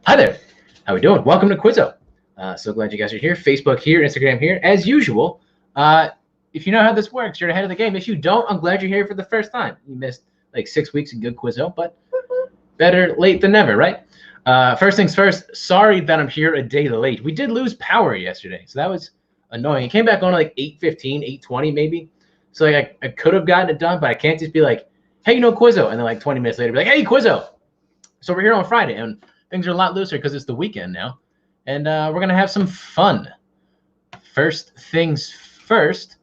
Hi there. How we doing? Welcome to Quizzo. So glad you guys are here. Facebook here, Instagram here. As usual, if you know how this works, you're ahead of the game. If you don't, I'm glad you're here for the first time. You missed like 6 weeks of good Quizzo, but better late than never, right? First things first, sorry that I'm here a day late. We did lose power yesterday, so that was annoying. It came back on at like 8:15, 8:20 maybe. So like I could have gotten it done, but I can't just be like, hey, Quizzo, and then like 20 minutes later be like, hey, Quizzo. So we're here on Friday, and things are a lot looser because it's the weekend now, and we're gonna have some fun. First things first,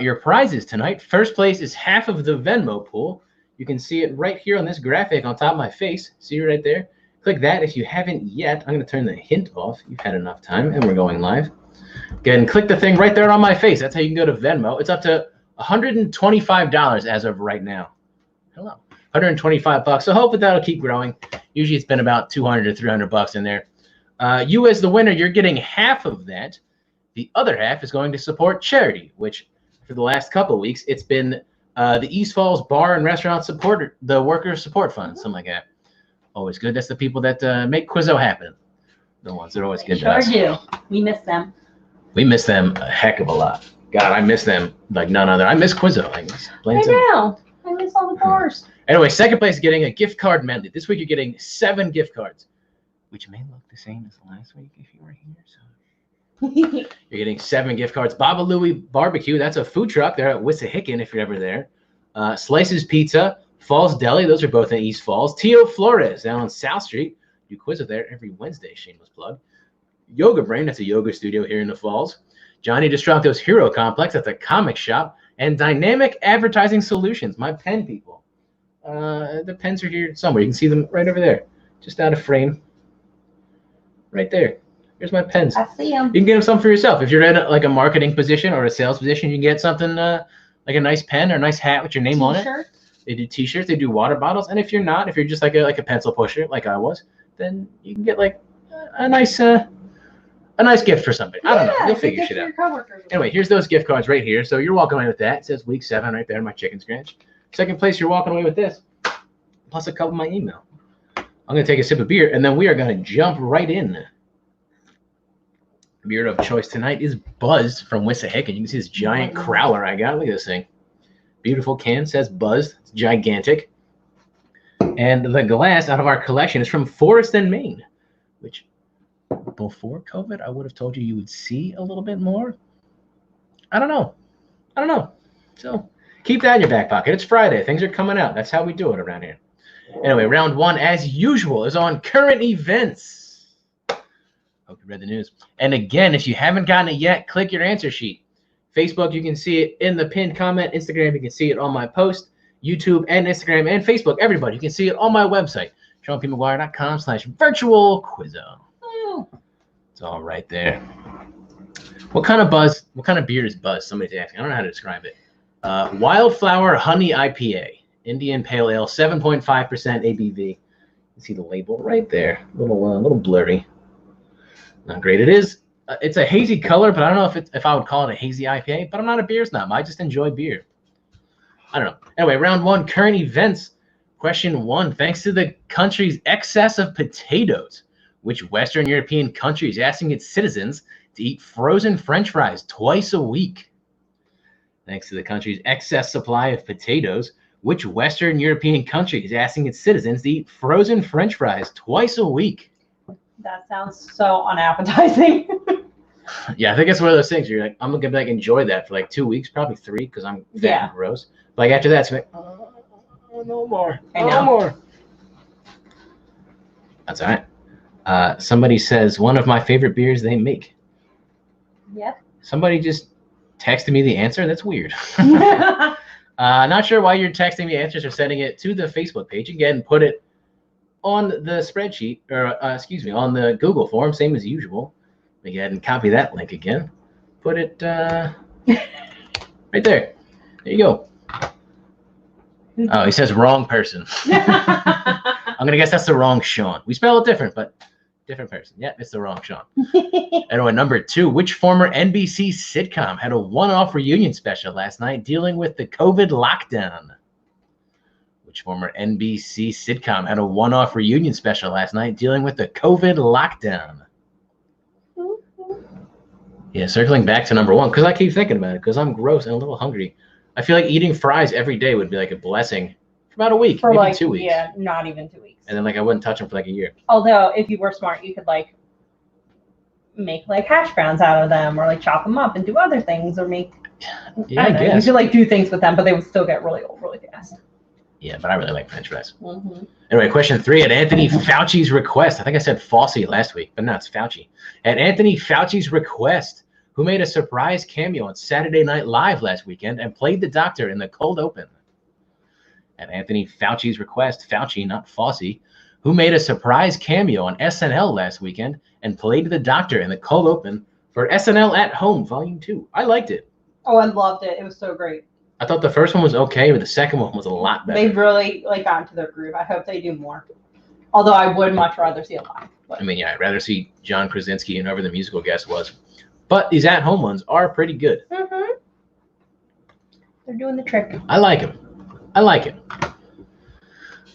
your prizes tonight. First place is half of the Venmo pool. You can see it right here on this graphic on top of my face. See it right there? Click that if you haven't yet. I'm gonna turn the hint off. You've had enough time, and we're going live. Go ahead and click the thing right there on my face. That's how you can go to Venmo. It's up to $125 as of right now. Hello. $125. So hopefully that'll keep growing. Usually it's been about $200 to $300 in there. You as the winner, you're getting half of that. The other half is going to support charity, which for the last couple of weeks, it's been the East Falls Bar and Restaurant Support, the Workers Support Fund, something like that. Always good. That's the people that make Quizzo happen. The ones that are always good to us. Sure do. We miss them. We miss them a heck of a lot. God, I miss them like none other. I miss Quizzo. I know. I miss all the bars. Anyway, second place getting a gift card medley. This week you're getting 7 gift cards, which may look the same as last week if you were here. So you're getting 7 gift cards. Baba Louie Barbecue. That's a food truck there at Wissahickon if you're ever there. Slices Pizza, Falls Deli. Those are both in East Falls. Tio Flores down on South Street. You Quizzo there every Wednesday. Shameless plug. Yoga Brain. That's a yoga studio here in the Falls. Johnny Destructo's Hero Complex. That's a comic shop. And Dynamic Advertising Solutions. My pen people. The pens are here somewhere. You can see them right over there, just out of frame. Right there. Here's my pens. I see them. You can get them some for yourself. If you're in like a marketing position or a sales position, you can get something like a nice pen or a nice hat with your name on it. They do T-shirts. They do water bottles. And if you're not, if you're just like a pencil pusher like I was, then you can get like a nice gift for somebody. I don't know. You'll figure shit out. Anyway, here's those gift cards right here. So you're walking away with that. It says week 7 right there in my chicken scratch. Second place, you're walking away with this, plus a cup of my email. I'm going to take a sip of beer, and then we are going to jump right in. Beer of choice tonight is Buzz from Wissahickon. You can see this giant crowler I got. Look at this thing. Beautiful can. Says Buzz. It's gigantic. And the glass out of our collection is from Forest and Maine, which before COVID, I would have told you would see a little bit more. I don't know. So keep that in your back pocket. It's Friday. Things are coming out. That's how we do it around here. Anyway, round 1, as usual, is on current events. Hope you read the news. And again, if you haven't gotten it yet, click your answer sheet. Facebook, you can see it in the pinned comment. Instagram, you can see it on my post. YouTube and Instagram and Facebook, everybody, you can see it on my website, SeanPMcGuire.com/virtual-quizzo. It's all right there. What kind of beer is Buzz? Somebody's asking. I don't know how to describe it. Wildflower Honey IPA, Indian Pale Ale, 7.5% ABV. You can see the label right there. A little blurry. Not great. It is. It's a hazy color, but I don't know if I would call it a hazy IPA. But I'm not a beer snob. I just enjoy beer. I don't know. Anyway, round 1, current events. Question 1. Thanks to the country's excess of potatoes, which Western European country is asking its citizens to eat frozen French fries twice a week? Thanks to the country's excess supply of potatoes, which Western European country is asking its citizens to eat frozen French fries twice a week? That sounds so unappetizing. Yeah, I think it's one of those things where you're like, I'm gonna like enjoy that for like 2 weeks, probably 3, because I'm fat and gross. But like after that, it's like, no more. No more. That's all right. Somebody says one of my favorite beers they make. Yep. Somebody just texted me the answer. That's weird. Not sure why you're texting me answers or sending it to the Facebook page. Again, put it on the spreadsheet, or on the Google form, same as usual. Go ahead and copy that link again. Put it right there. There you go. Oh, he says wrong person. I'm going to guess that's the wrong Sean. We spell it different, but different person. Yeah, it's the wrong Sean. Anyway, number 2, which former NBC sitcom had a one-off reunion special last night dealing with the COVID lockdown? Which former NBC sitcom had a one-off reunion special last night dealing with the COVID lockdown? Yeah, circling back to number one, because I keep thinking about it, because I'm gross and a little hungry. I feel like eating fries every day would be like a blessing for about a week, For maybe like 2 weeks. Yeah, not even 2 weeks. And then like I wouldn't touch them for like a year. Although if you were smart, you could like make like hash browns out of them, or like chop them up and do other things, or make. Yeah, I guess. You could like do things with them, but they would still get really old really fast. Yeah, but I really like French fries. Mm-hmm. Anyway, question 3. At Anthony Fauci's request, I think I said Fauci last week, but no, it's Fauci. At Anthony Fauci's request, who made a surprise cameo on Saturday Night Live last weekend and played the doctor in the cold open? At Anthony Fauci's request, Fauci, not Fauci, who made a surprise cameo on SNL last weekend and played the doctor in the cold open for SNL at Home Volume 2. I liked it. Oh, I loved it. It was so great. I thought the first one was okay, but the second one was a lot better. They really like got into their groove. I hope they do more. Although I would much rather see it live. But. I mean, yeah, I'd rather see John Krasinski and whoever the musical guest was. But these at-home ones are pretty good. Mm-hmm. They're doing the trick. I like them. I like it.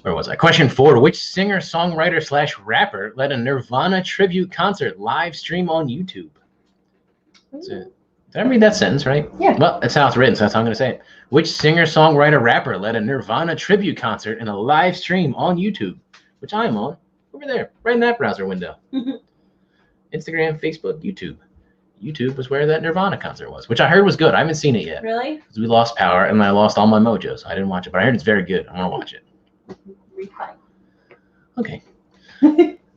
Where was I? Question 4. Which singer-songwriter/rapper led a Nirvana tribute concert live stream on YouTube? That's it. Did I read that sentence right? Yeah. Well, that's how it's written, so that's how I'm going to say it. Which singer-songwriter-rapper led a Nirvana tribute concert in a live stream on YouTube? Which I'm on. Over there. Right in that browser window. Instagram, Facebook, YouTube. YouTube was where that Nirvana concert was, which I heard was good. I haven't seen it yet. Really? Because we lost power and I lost all my mojo, so I didn't watch it. But I heard it's very good. I want to watch it. Replay. Okay.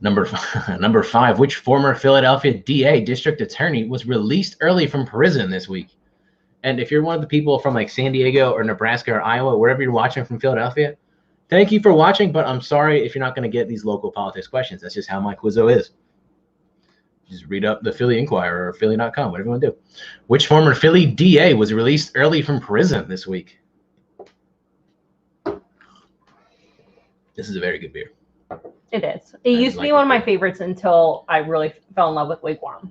Number 5. Which former Philadelphia DA district attorney was released early from prison this week? And if you're one of the people from like San Diego or Nebraska or Iowa, wherever you're watching from Philadelphia, thank you for watching, but I'm sorry if you're not going to get these local politics questions. That's just how my Quizzo is. Just read up the Philly Inquirer or Philly.com, whatever you want to do. Which former Philly DA was released early from prison this week? This is a very good beer. It is. It used to be one of my favorites until I really fell in love with Wigwam.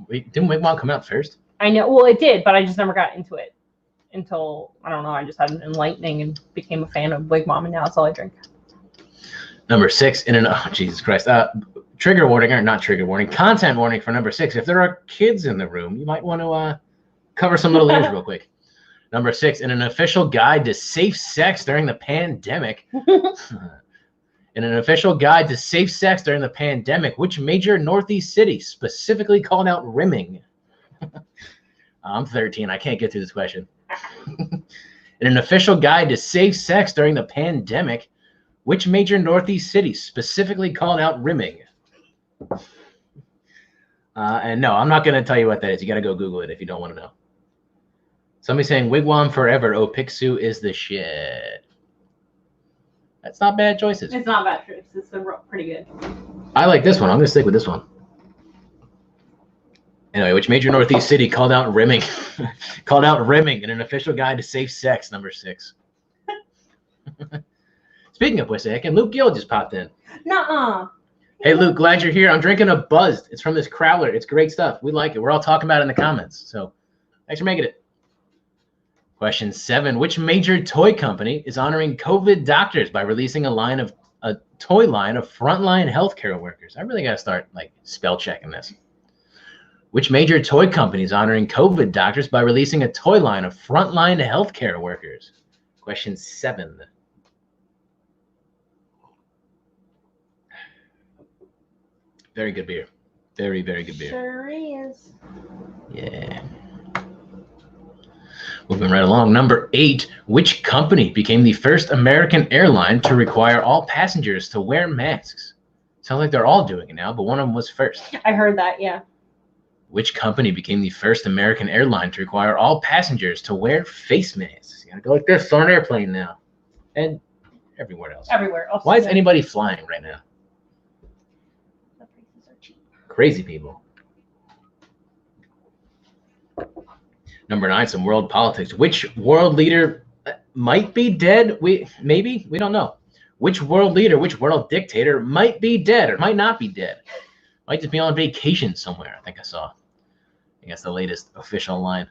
Wait, didn't Wigwam come out first? I know. Well, it did, but I just never got into it until, I don't know, I just had an enlightening and became a fan of Wigwam, and now it's all I drink. Number 6, oh, Jesus Christ. Trigger warning, or not trigger warning, content warning for number 6. If there are kids in the room, you might want to cover some little ears real quick. Number 6, in an official guide to safe sex during the pandemic. In an official guide to safe sex during the pandemic, which major Northeast city specifically called out rimming? I'm 13. I can't get through this question. In an official guide to safe sex during the pandemic, which major Northeast city specifically called out rimming? And no, I'm not going to tell you what that is. You got to go Google it if you don't want to know. Somebody saying Wigwam forever. Oh, Picsou is the shit. That's not bad choices. It's not bad choices. It's pretty good. I like this one. I'm going to stick with this one. Anyway, which major Northeast city called out rimming? Called out rimming in an official guide to safe sex, number 6. Speaking of which, Luke Gill just popped in. Nuh-uh. Hey, Luke, glad you're here. I'm drinking a Buzzed. It's from this Crowler. It's great stuff. We like it. We're all talking about it in the comments. So thanks for making it. Question 7. Which major toy company is honoring COVID doctors by releasing a toy line of frontline healthcare workers? I really got to start like spell checking this. Which major toy company is honoring COVID doctors by releasing a toy line of frontline healthcare workers? Question 7. Very good beer. Very, very good beer. Sure is. Yeah. Moving right along. Number 8. Which company became the first American airline to require all passengers to wear masks? Sounds like they're all doing it now, but one of them was first. I heard that, yeah. Which company became the first American airline to require all passengers to wear face masks? You gotta go like this on an airplane now. And everywhere else. Everywhere else. Why is anybody flying right now? The prices are cheap. Crazy people. Number 9, some world politics. Which world leader might be dead? We don't know. Which world leader, which world dictator might be dead or might not be dead? Might just be on vacation somewhere. I think I saw. I think that's the latest official line.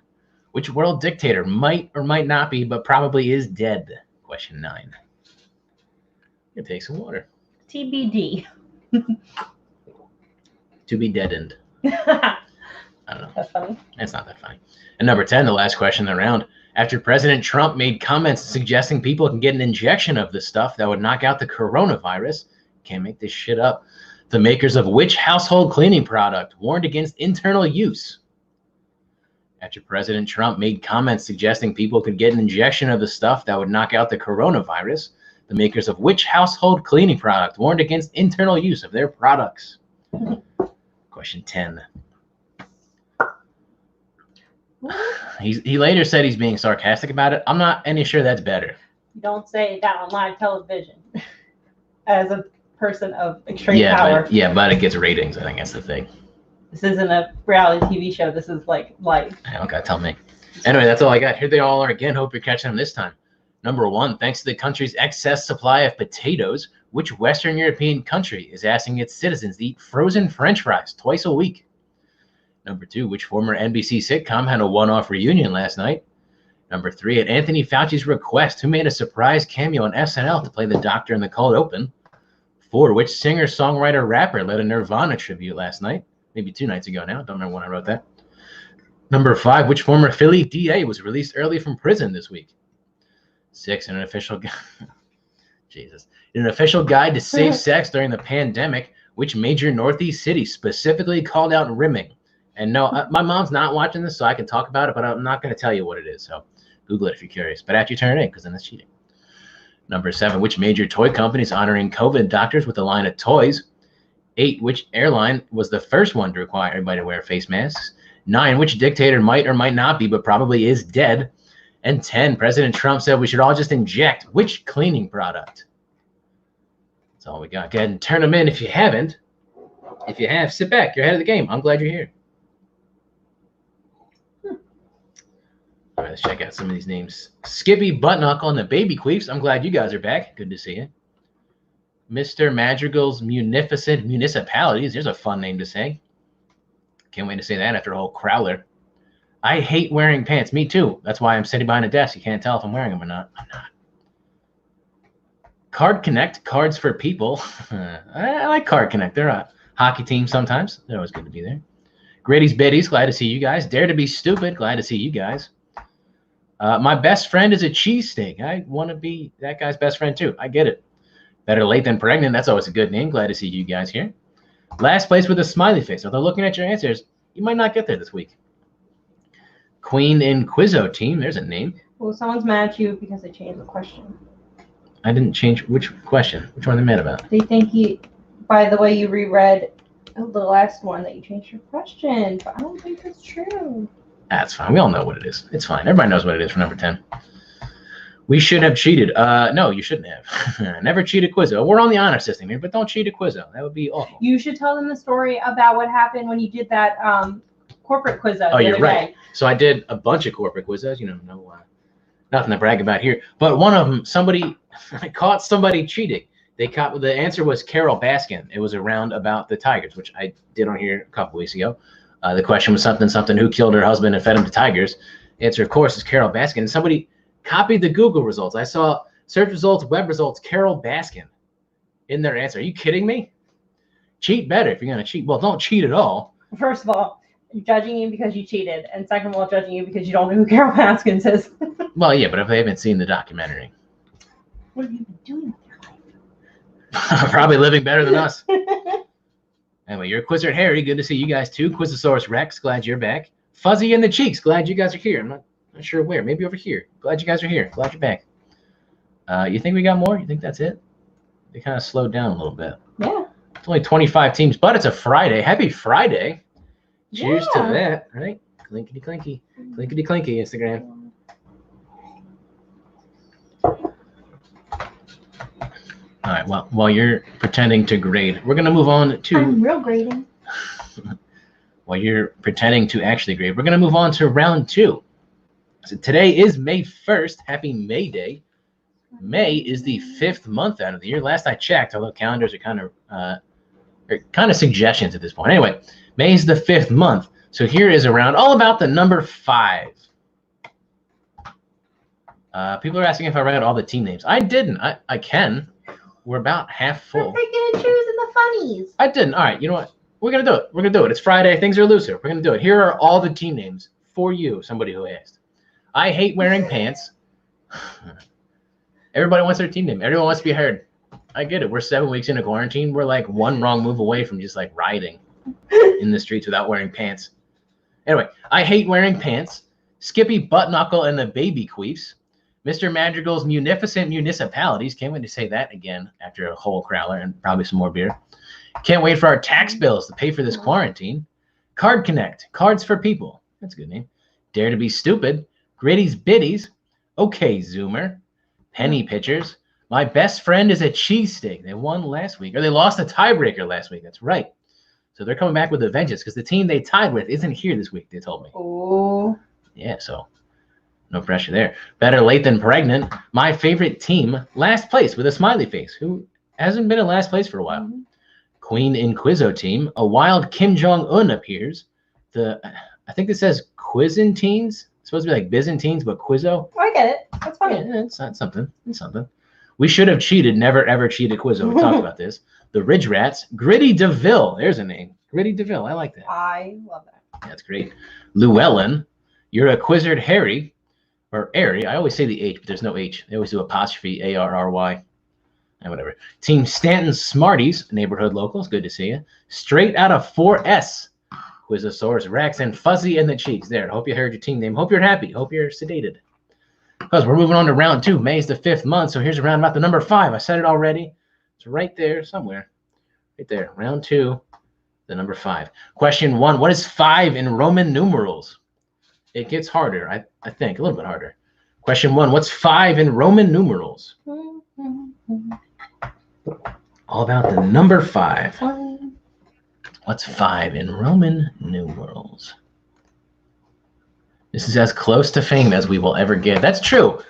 Which world dictator might or might not be, but probably is dead? Question 9. You take some water. TBD. To be deadened. I don't know. That's funny. It's not that funny. And number 10, the last question in the round. After President Trump made comments suggesting people can get an injection of the stuff that would knock out the coronavirus, can't make this shit up, the makers of which household cleaning product warned against internal use? After President Trump made comments suggesting people could get an injection of the stuff that would knock out the coronavirus, the makers of which household cleaning product warned against internal use of their products? Question 10. He later said he's being sarcastic about it. I'm not any sure that's better. Don't say that on live television. As a person of extreme power. But it gets ratings. I think that's the thing. This isn't a reality TV show. This is like life. Okay, tell me. Anyway, that's all I got. Here they all are again. Hope you're catching them this time. Number 1, thanks to the country's excess supply of potatoes, which Western European country is asking its citizens to eat frozen French fries twice a week? Number 2, which former NBC sitcom had a one-off reunion last night? Number 3, at Anthony Fauci's request, who made a surprise cameo on SNL to play the Doctor in the Cold Open? 4, which singer, songwriter, rapper led a Nirvana tribute last night? Maybe 2 nights ago now. Don't remember when I wrote that. Number 5, which former Philly DA was released early from prison this week? 6, in an official In an official guide to safe sex during the pandemic, which major Northeast city specifically called out rimming? And no, my mom's not watching this, so I can talk about it, but I'm not going to tell you what it is. So Google it if you're curious. But after you turn it in, because then it's cheating. Number 7, which major toy company is honoring COVID doctors with a line of toys? 8, which airline was the first one to require everybody to wear face masks? 9, which dictator might or might not be, but probably is dead? And 10, President Trump said we should all just inject which cleaning product? That's all we got. Go ahead and turn them in if you haven't. If you have, sit back. You're ahead of the game. I'm glad you're here. All right, let's check out some of these names. Skippy Buttknuckle and the Baby Queefs. I'm glad you guys are back. Good to see you. Mr. Madrigal's Munificent Municipalities. There's a fun name to say. Can't wait to say that after a whole crowler. I hate wearing pants. Me too. That's why I'm sitting behind a desk. You can't tell if I'm wearing them or not. I'm not. Card Connect, cards for people. I like Card Connect. They're a hockey team sometimes. They're always good to be there. Grady's Betty's, glad to see you guys. Dare to be stupid, glad to see you guys. My best friend is a cheesesteak. I want to be that guy's best friend too. I get it. Better late than pregnant. That's always a good name. Glad to see you guys here. Last place with a smiley face. Although looking at your answers, you might not get there this week. Queen and Quizzo team. There's a name. Well, someone's mad at you because they changed the question. I didn't change. Which question? Which one are they mad about? They think you, by the way you reread the last one, that you changed your question. But I don't think that's true. That's fine. We all know what it is. It's fine. Everybody knows what it is for number 10. We should have cheated. No, you shouldn't have. Never cheat a Quizzo. We're on the honor system here, but don't cheat a Quizzo. That would be awful. You should tell them the story about what happened when you did that corporate Quizzo. Oh, you're right. So I did a bunch of corporate Quizzos. You know, nothing to brag about here. But one of them, I caught somebody cheating. The answer was Carol Baskin. It was a round about the Tigers, which I did on here a couple weeks ago. The question was something, who killed her husband and fed him to tigers? The answer, of course, is Carol Baskin. And somebody copied the Google results. I saw search results, web results, Carol Baskin in their answer. Are you kidding me? Cheat better if you're going to cheat. Well, don't cheat at all. First of all, judging you because you cheated. And second of all, judging you because you don't know who Carol Baskin is. Well, yeah, but if they haven't seen the documentary. What have you been doing with your life? Probably living better than us. Anyway, you're Quizzard Harry. Good to see you guys too. Quizzosaurus Rex, glad you're back. Fuzzy in the Cheeks, glad you guys are here. I'm not sure where. Maybe over here. Glad you guys are here. Glad you're back. You think we got more? You think that's it? They kind of slowed down a little bit. Yeah. It's only 25 teams, but it's a Friday. Happy Friday. Cheers to that, right? Clinkety clinky. Clinkety clinky, Instagram. All right, well, while you're pretending to grade, we're going to move on to... I'm real grading. While you're pretending to actually grade, we're going to move on to round 2. So today is May 1st. Happy May Day. May is the 5th month out of the year. Last I checked, although calendars are kind of suggestions at this point. Anyway, May is the 5th month. So here is a round all about the number 5. People are asking if I read all the team names. I didn't. I can. We're about half full. We're picking and choosing the funnies. I didn't. All right. You know what? We're going to do it. We're going to do it. It's Friday. Things are looser. We're going to do it. Here are all the team names for you, somebody who asked. I hate wearing pants. Everybody wants their team name. Everyone wants to be heard. I get it. We're 7 weeks into quarantine. We're like one wrong move away from just like riding in the streets without wearing pants. Anyway, I hate wearing pants. Skippy Butt Knuckle and the Baby Queefs. Mr. Madrigal's Munificent Municipalities. Can't wait to say that again after a whole crowler and probably some more beer. Can't wait for our tax bills to pay for this quarantine. Card Connect. Cards for People. That's a good name. Dare to be Stupid. Gritty's Biddies. Okay, Zoomer. Penny Pitchers. My Best Friend is a Cheesesteak. They won last week. Or they lost a tiebreaker last week. That's right. So they're coming back with a vengeance because the team they tied with isn't here this week, they told me. Oh. Yeah, so no pressure there. Better late than pregnant. My favorite team, last place with a smiley face, who hasn't been in last place for a while. Mm-hmm. Queen in Quizzo team. A wild Kim Jong-un appears. I think this says Quizzantines. It's supposed to be like Byzantines, but Quizzo. I get it. That's funny. Yeah, it's not something. It's something. We should have cheated. Never, ever cheated Quizzo. We talked about this. The Ridge Rats. Gritty DeVille. There's a name. Gritty DeVille. I like that. I love that. That's great. Llewellyn. You're a Quizzard Harry. Or Airy. I always say the H, but there's no H. They always do apostrophe ARRY. Whatever. Team Stanton Smarties. Neighborhood locals. Good to see you. Straight out of 4S. Quizzosaurus Rex and Fuzzy in the Cheeks. There. Hope you heard your team name. Hope you're happy. Hope you're sedated. Because we're moving on to round 2. May's the 5th month, so here's a round about the number 5. I said it already. It's right there somewhere. Right there. Round 2, the number 5. Question 1. What is 5 in Roman numerals? It gets harder, I think. A little bit harder. Question 1. What's 5 in Roman numerals? All about the number 5. What's 5 in Roman numerals? This is as close to fame as we will ever get. That's true.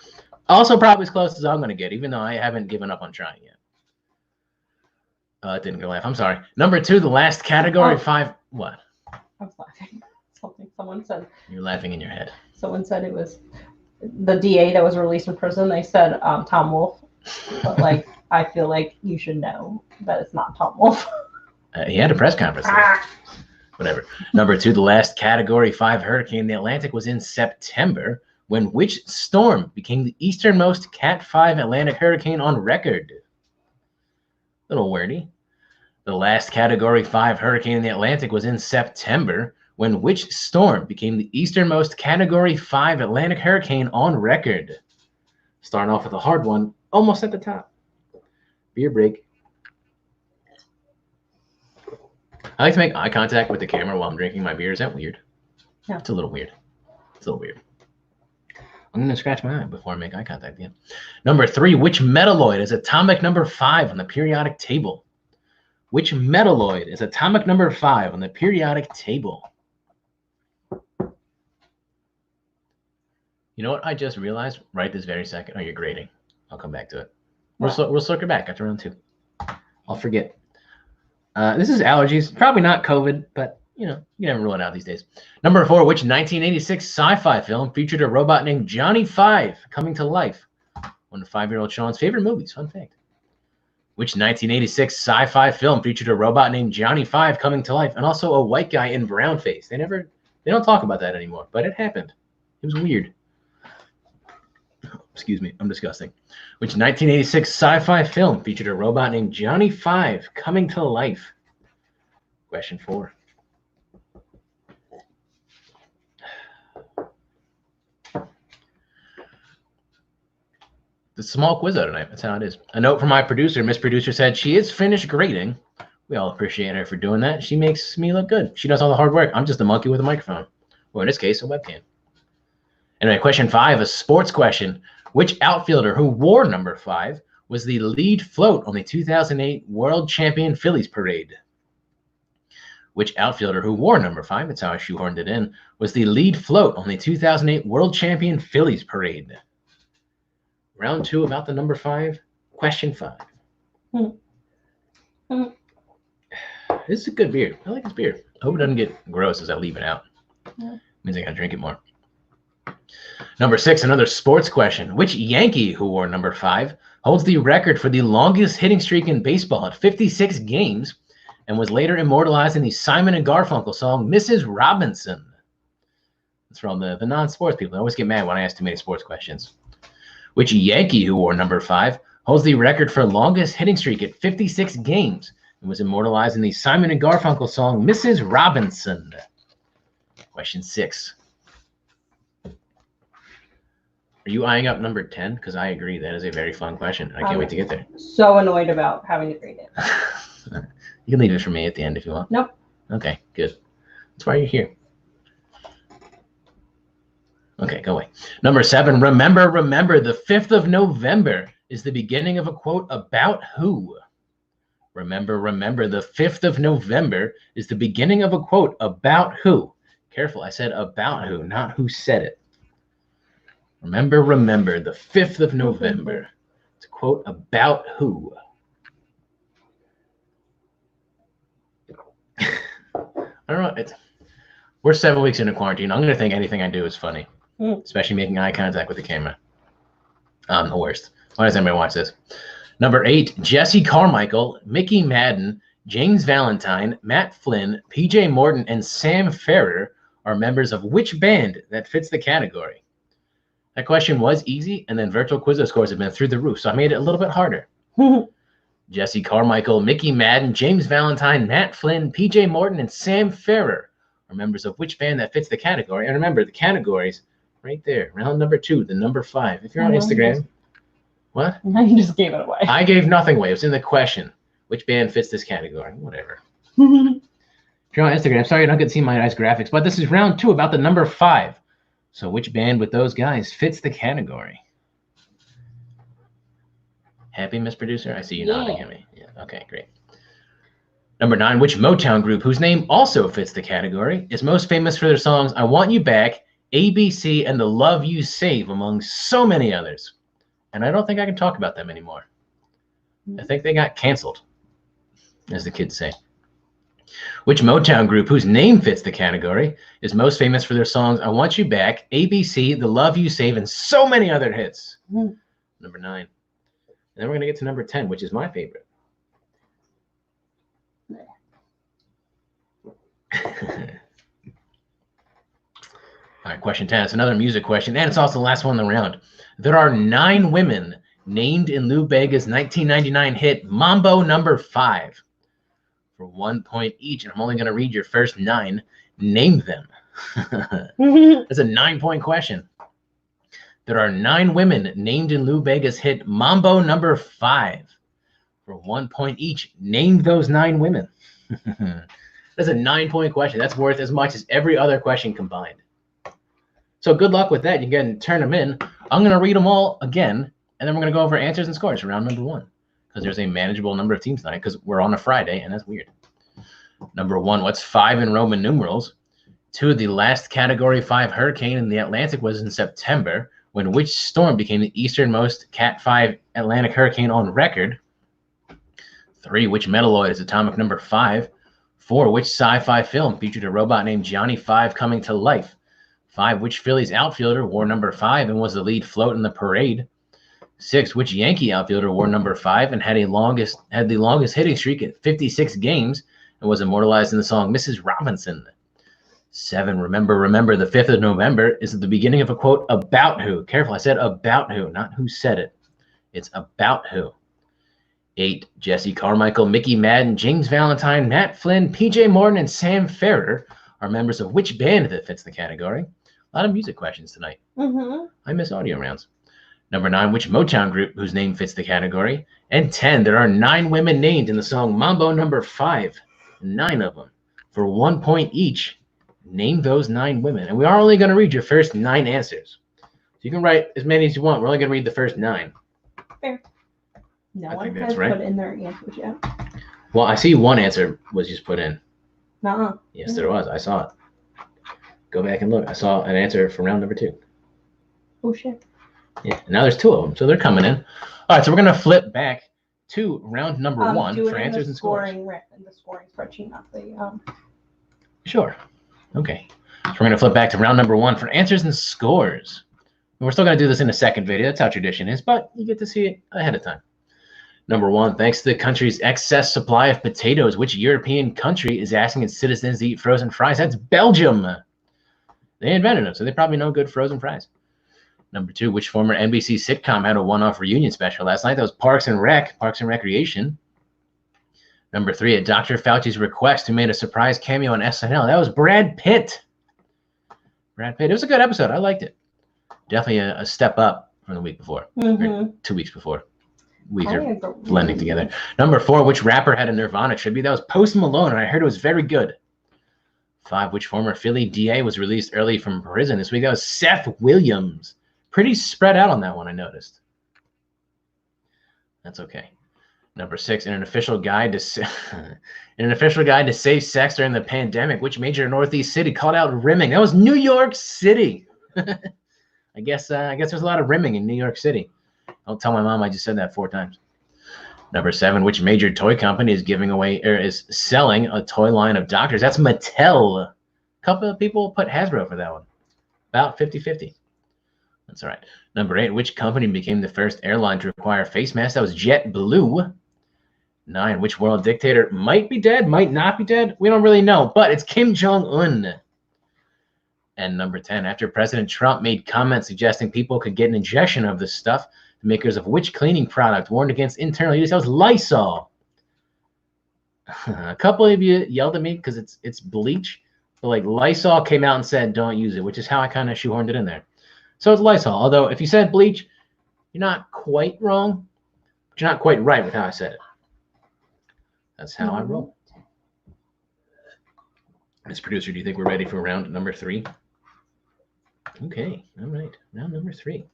Also probably as close as I'm going to get, even though I haven't given up on trying yet. It didn't go laugh. I'm sorry. Number 2, the last category. 5. What? I was laughing. Something someone said. You're laughing in your head. Someone said it was the DA that was released from prison. They said Tom Wolfe. But like, I feel like you should know that it's not Tom Wolfe. He had a press conference. Whatever. Number 2, the last category 5 hurricane in the Atlantic was in September, when which storm became the easternmost Cat 5 Atlantic hurricane on record? Little wordy. The last category 5 hurricane in the Atlantic was in September, when which storm became the easternmost category 5 Atlantic hurricane on record? Starting off with a hard one, almost at the top. Beer break. I like to make eye contact with the camera while I'm drinking my beer. Is that weird? Yeah. It's a little weird. It's a little weird. I'm going to scratch my eye before I make eye contact again. Number 3, which metalloid is atomic number 5 on the periodic table? Which metalloid is atomic number 5 on the periodic table? You know what I just realized right this very second? Oh, you're grading. I'll come back to it. We'll circle back after round 2. I'll forget. This is allergies. Probably not COVID, but, you know, you never rule it out these days. Number 4, which 1986 sci-fi film featured a robot named Johnny 5 coming to life? One of 5-year-old Sean's favorite movies. Fun fact. Which 1986 sci-fi film featured a robot named Johnny 5 coming to life and also a white guy in brown face? They don't talk about that anymore, but it happened. It was weird. Excuse me, I'm disgusting. Which 1986 sci-fi film featured a robot named Johnny 5 coming to life? Question 4. It's a small quiz out tonight. That's how it is. A note from my producer. Miss Producer said she is finished grading. We all appreciate her for doing that. She makes me look good. She does all the hard work. I'm just a monkey with a microphone. Or in this case, a webcam. Anyway, question 5, a sports question. Which outfielder who wore number 5 was the lead float on the 2008 World Champion Phillies parade? Which outfielder who wore number 5, that's how I shoehorned it in, was the lead float on the 2008 World Champion Phillies parade? Round 2 about the number 5. Question 5. This is a good beer. I like this beer. I hope it doesn't get gross as I leave it out. Means I gotta drink it more. Number 6, another sports question. Which Yankee, who wore number 5, holds the record for the longest hitting streak in baseball at 56 games and was later immortalized in the Simon and Garfunkel song, Mrs. Robinson? That's for all the non-sports people. They always get mad when I ask too many sports questions. Which Yankee, who wore number 5, holds the record for longest hitting streak at 56 games and was immortalized in the Simon and Garfunkel song, Mrs. Robinson? Question 6. Are you eyeing up number 10? Because I agree. That is a very fun question. I can't wait to get there. So annoyed about having to read it. You can leave it for me at the end if you want. Nope. Okay, good. That's why you're here. Okay, go away. Number 7, remember, the 5th of November is the beginning of a quote about who? Remember, the 5th of November is the beginning of a quote about who? Careful, I said about who, not who said it. Remember, the 5th of November. It's a quote about who? I don't know. We're 7 weeks into quarantine. I'm going to think anything I do is funny, especially making eye contact with the camera. I'm the worst. Why does anybody watch this? Number 8, Jesse Carmichael, Mickey Madden, James Valentine, Matt Flynn, PJ Morton, and Sam Ferrer are members of which band that fits the category? That question was easy, and then virtual Quizzo scores have been through the roof, so I made it a little bit harder. Jesse Carmichael, Mickey Madden, James Valentine, Matt Flynn, PJ Morton, and Sam Ferrer are members of which band that fits the category? And remember, the categories right there. Round number 2, the number 5. If you're on Instagram. What? Now you just gave it away. I gave nothing away. It was in the question. Which band fits this category? Whatever. If you're on Instagram, sorry you don't get to see my nice graphics, but this is round 2 about the number 5. So which band with those guys fits the category? Happy, Miss Producer? I see you nodding at me. Yeah. Okay, great. Number 9, which Motown group, whose name also fits the category, is most famous for their songs I Want You Back, ABC, and The Love You Save, among so many others? And I don't think I can talk about them anymore. I think they got canceled, as the kids say. Which Motown group, whose name fits the category, is most famous for their songs I Want You Back, ABC, The Love You Save, and so many other hits? Number 9. And then we're going to get to number 10, which is my favorite. All right, question 10. It's another music question, and it's also the last one in the round. There are 9 women named in Lou Bega's 1999 hit Mambo Number 5. For 1 point each, and I'm only going to read your first 9. Name them. That's a 9-point question. There are 9 women named in Lou Bega's hit Mambo Number 5. For 1 point each, name those 9 women. That's a 9-point question. That's worth as much as every other question combined. So good luck with that. You can turn them in. I'm going to read them all again, and then we're going to go over answers and scores for round number 1. Because there's a manageable number of teams tonight, because we're on a Friday, and that's weird. Number 1, what's 5 in Roman numerals? 2, the last Category 5 hurricane in the Atlantic was in September, when which storm became the easternmost Cat 5 Atlantic hurricane on record? 3, which metalloid is atomic number 5? 4, which sci-fi film featured a robot named Johnny 5 coming to life? 5, which Phillies outfielder wore number 5 and was the lead float in the parade? 6, which Yankee outfielder wore number 5 and had the longest hitting streak at 56 games and was immortalized in the song Mrs. Robinson? 7, remember, the 5th of November is the beginning of a quote about who? Careful, I said about who, not who said it. It's about who. 8, Jesse Carmichael, Mickey Madden, James Valentine, Matt Flynn, PJ Morton, and Sam Ferrer are members of which band that fits the category? A lot of music questions tonight. I miss audio rounds. Number 9, which Motown group whose name fits the category? And 10, there are 9 women named in the song Mambo Number 5. 9 of them. For 1 point each, name those 9 women. And we are only going to read your first 9 answers. So you can write as many as you want. We're only going to read the first 9. Fair. No I one think has that's right. put in their answers yet. Well, I see one answer was just put in. Nuh-uh. Yes, there was. I saw it. Go back and look. I saw an answer for round number 2. Oh, shit. Yeah, and now there's 2 of them, so they're coming in. All right, so we're going to flip back to round number 1 for answers and scores. The scoring spreadsheet, not the Sure. Okay. So we're going to flip back to round number 1 for answers and scores. And we're still going to do this in a second video. That's how tradition is, but you get to see it ahead of time. Number 1, thanks to the country's excess supply of potatoes, which European country is asking its citizens to eat frozen fries? That's Belgium. They invented them, so they probably know good frozen fries. Number 2, which former NBC sitcom had a one-off reunion special last night? That was Parks and Recreation. Number 3, at Dr. Fauci's request, who made a surprise cameo on SNL? That was Brad Pitt. Brad Pitt. It was a good episode. I liked it. Definitely a step up from the week before. Or 2 weeks before. Weeks are blending together. Number 4, which rapper had a Nirvana tribute? That was Post Malone, and I heard it was very good. 5, which former Philly DA was released early from prison this week? That was Seth Williams. Pretty spread out on that one, I noticed. That's okay. Number 6, in an official guide to safe sex during the pandemic, which major Northeast city called out rimming? That was New York City. I guess there's a lot of rimming in New York City. Don't tell my mom I just said that 4 times. Number 7, which major toy company is giving away or is selling a toy line of doctors? That's Mattel. A couple of people put Hasbro for that one. About 50-50. That's all right. Number 8, which company became the first airline to require face masks? That was JetBlue. 9, which world dictator might be dead, might not be dead? We don't really know, but it's Kim Jong-un. And number 10, after President Trump made comments suggesting people could get an injection of this stuff, the makers of which cleaning product warned against internal use? That was Lysol. A couple of you yelled at me because it's bleach, but like Lysol came out and said don't use it, which is how I kind of shoehorned it in there. So it's Lysol. Although if you said bleach, you're not quite wrong, but you're not quite right with how I said it. That's how I roll. Miss Producer, do you think we're ready for round number 3? Okay, all right. Round number 3.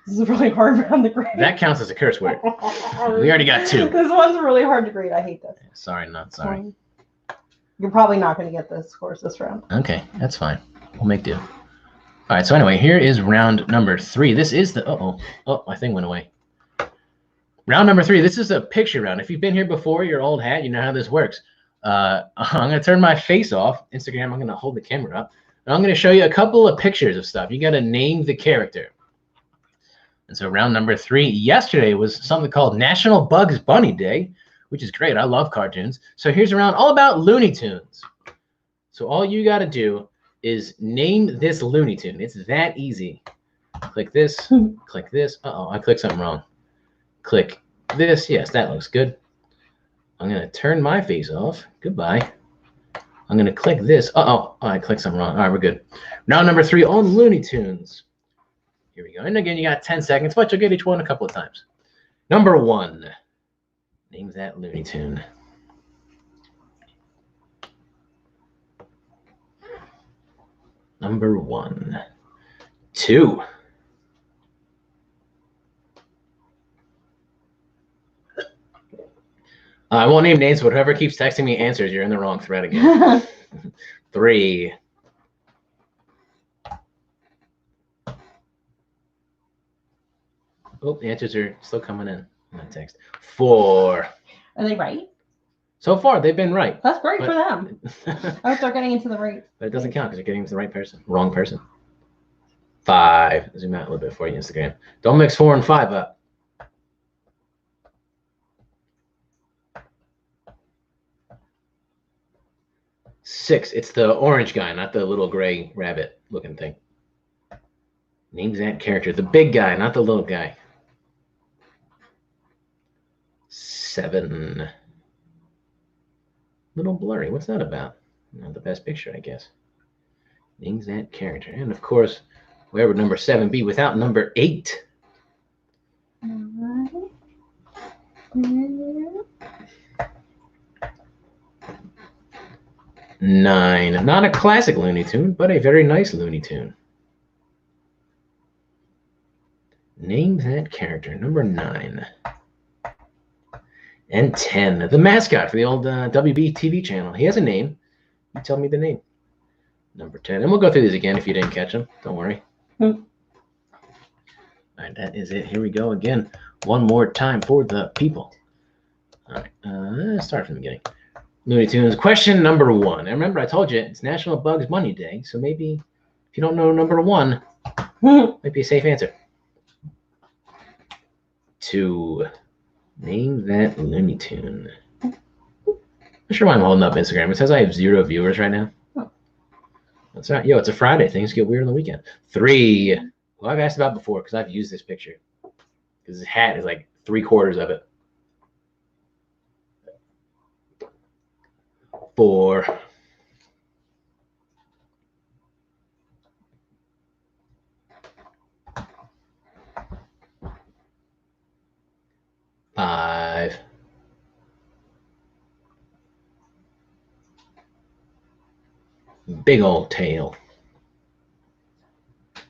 This is really hard round to grade. That counts as a curse word. We already got 2. This one's really hard to grade. I hate this. Sorry, not sorry. You're probably not going to get this scores this round. Okay, that's fine. We'll make do. All right, so anyway, here is round number 3. This is the... Oh, my thing went away. Round number 3. This is a picture round. If you've been here before, your old hat, you know how this works. I'm going to turn my face off. Instagram, I'm going to hold the camera up. And I'm going to show you a couple of pictures of stuff. You got to name the character. And so round number 3, yesterday was something called National Bugs Bunny Day, which is great. I love cartoons. So here's a round all about Looney Tunes. So all you got to do is name this Looney Tune. It's that easy. Click this. Click this. Uh-oh, I clicked something wrong. Click this. Yes, that looks good. I'm going to turn my face off. Goodbye. I'm going to click this. Uh-oh, I clicked something wrong. All right, we're good. Round number 3 on Looney Tunes. Here we go. And again, you got 10 seconds, but you'll get each one a couple of times. Number 1. Name that Looney Tune. Number 1. 2. I won't name names, but whoever keeps texting me answers, you're in the wrong thread again. 3. Oh, the answers are still coming in that text. 4. Are they right? So far, they've been right. That's great for them. I hope they're getting into the right. But it doesn't count because you're getting into the right person. Wrong person. 5. Zoom out a little bit for you, Instagram. Don't mix 4 and 5 up. 6. It's the orange guy, not the little gray rabbit looking thing. Name that character. The big guy, not the little guy. 7. Little blurry. What's that about? Not the best picture, I guess. Name that character. And of course, where would number 7 be without number 8? 9. Not a classic Looney Tune, but a very nice Looney Tune. Name that character. Number 9. And 10. The mascot for the old WB TV channel. He has a name. You tell me the name. Number 10. And we'll go through these again if you didn't catch them. Don't worry. All right, that is it. Here we go again. One more time for the people. All right, start from the beginning. Looney Tunes. Question number 1. And remember, I told you it's National Bugs Bunny Day, so maybe if you don't know number 1, might be a safe answer. 2. Name that Looney Tune. I'm not sure why I'm holding up Instagram. It says I have 0 viewers right now. Oh. That's right. Yo, it's a Friday. Things get weird on the weekend. 3. Well, I've asked about before because I've used this picture. Because his hat is like 3/4 of it. 4. 5. 'Big old tail.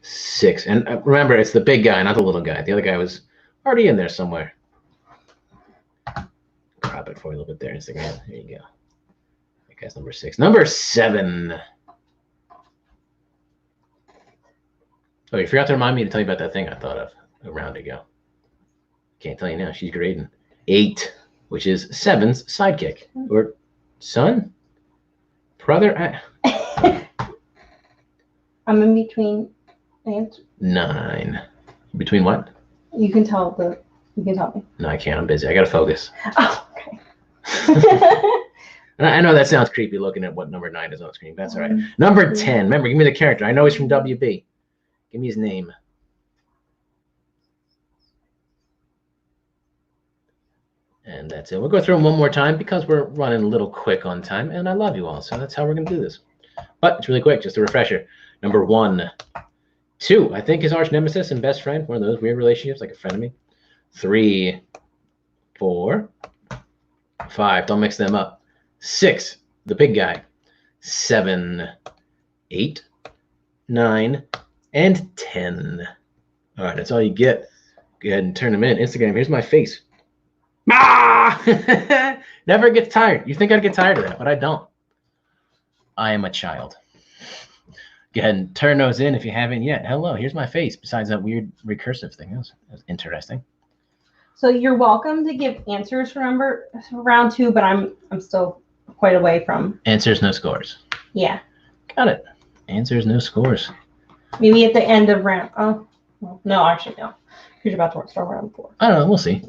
6. And remember, it's the big guy, not the little guy. The other guy was already in there somewhere. Crop it for you a little bit there, Instagram. There you go. That guy's number 6. Number 7. Oh, you forgot to remind me to tell you about that thing I thought of a round ago. Can't tell you now. She's grading. 8, which is 7's sidekick. Or son? Brother? I'm in between answers. 9. Between what? You can tell me. No, I can't. I'm busy. I got to focus. Oh, okay. I know that sounds creepy looking at what number 9 is on screen. That's all right. Number 10. Remember, give me the character. I know he's from WB. Give me his name. And that's it. We'll go through them one more time because we're running a little quick on time, and I love you all, so that's how we're going to do this. But it's really quick, just a refresher. Number 1. 2, I think his arch nemesis and best friend, one of those weird relationships, like a frenemy. 3, 4, 5, don't mix them up. 6, the big guy. 7, 8, 9, and 10. All right, that's all you get. Go ahead and turn them in. Instagram, here's my face. Ah! Never gets tired. You think I'd get tired of that, but I don't. I am a child. Go ahead and turn those in if you haven't yet. Hello, here's my face, besides that weird recursive thing. That was interesting. So you're welcome to give answers for round 2, but I'm still quite away from answers, no scores. Yeah. Got it. Answers, no scores. Maybe at the end of round. Oh, well, no, actually no. You're about to start round 4. I don't know. We'll see.